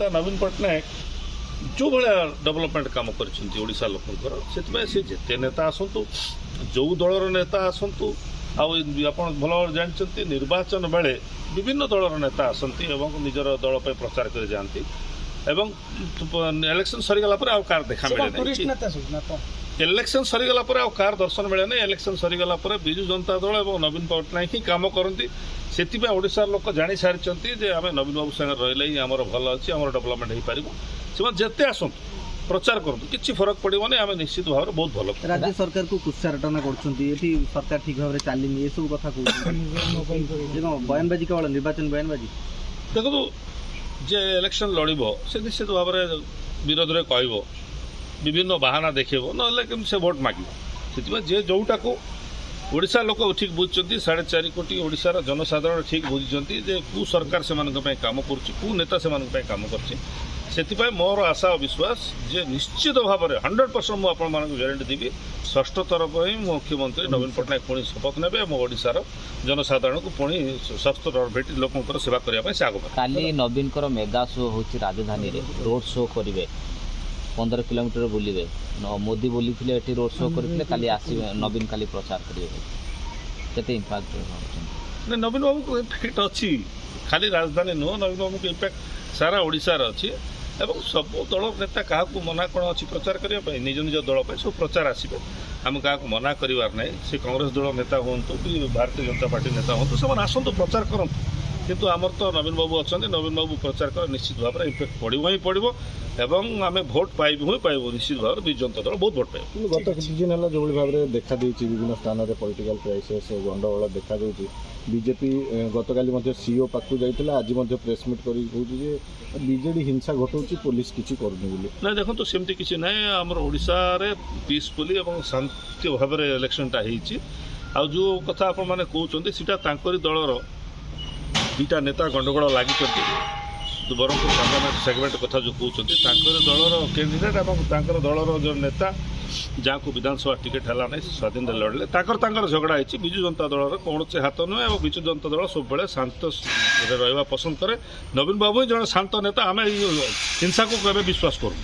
नवीन पट्टनायक जो भाया डेवलपमेंट काम करा लोकंर से जिते नेता आसतु जो दलर नेता आसतु आप भल जानते निर्वाचन बेले विभिन्न दलर नेता आसती निजर दल पर प्रचार कर जाती इलेक्शन सरीगला कार देखा मिले इलेक्शन सरीगला कार दर्शन मिले ना इलेक्शन सरीगला विजु जनता दल और नवीन पट्टनायक ही काम करती से ओडिशार लोक जानी सारी आम नवीन बाबू संगे रही ही आमर भल अच्छी आम डेवलपमेंट हो पार से जिते आसतु प्रचार करूँ कि फरक पड़ोनी आम निश्चित भाव में बहुत भल राज्य सरकार को कुत्सारटना कर सरकार ठीक भाव में चलनी ये सब कथा बयानबाजी केवल निर्वाचन बयानबाजी देखो जे इलेक्शन लड़ से निश्चित भाव में विरोध में कह विभिन्न बाहाना देखो ना से भोट मागे से जे जोटा को ओडिशा लोक ठीक बुझुंट 4.5 कोटी ओडिशार जनसाधारण ठीक बुझुंट जे कु सरकार से काम करू नेता से काम कर मोर आशा और विश्वास जे निश्चित भाव में 100% मुझे ग्यारंटी देवी षष्ठ थर पर ही मुख्यमंत्री नवीन पट्टनायक पुणी शपथ ने ओडिशार जनसाधारण को पुणी षष्ठ थर भेट लोक सेवा करने से आगे काली नवीन मेगा शो हो राजधानी रोड शो करेंगे 15 किलोमीटर बुलवे मोदी बोली थे रोड शो करते काली आसवे नवीन काली प्रचार करेंगे इम्पैक्ट नवीन बाबू को इम्पैक्ट अच्छी खाली राजधानी नुह नवीन बाबू को इम्पैक्ट सारा ओडिशार अच्छी एवं सब दल नेता क्या मना कौन अच्छी प्रचार करने निज निज दल सब प्रचार आसवे आम क्या मना करार ना से कांग्रेस दल नेता हूँ कि भारतीय जनता पार्टी नेता हूँ से आसतु प्रचार करूँ किंतु आमर तो नवीन बाबू अच्छा नवीन बाबू प्रचार कर निश्चित भाव में इम्पैक्ट पड़ो ही पड़ो एवं आम भोट पाइबू ही पाइबू निश्चित भाव में विजु जनता दल बहुत भोट पाइबू गत किसी दिन है जो भाव में देखा विभिन्न स्थान में पॉलिटिकल क्राइसिस गंडगोल देखा बीजेपी गतकाली सीओ पाखु जाइए आज प्रेस मीट कर बीजेडी हिंसा घटाऊँ पुलिस किसी करनी ना देखो तो सेमती किसी ना आमर ओडिशा रे पीसफुली और शांति भाव में इलेक्शनटा हो जो कथा आप कहते सीटा दलर दुईटा नेता गंडगोल लगी बरहमपुर पार्लियामेंट सेगमेंट कथा जो कहते दलर कैंडिडेट और दलर जो नेता जहाँ को विधानसभा टिकेट है ना स्वाधीन लड़े झगड़ा है विजु जनता दल कौन से हाथ नुहे और विजु जनता दल सब शांत रहा पसंद करे नवीन बाबू ही जड़े शांत नेता आम हिंसा को केवे विश्वास करूँ।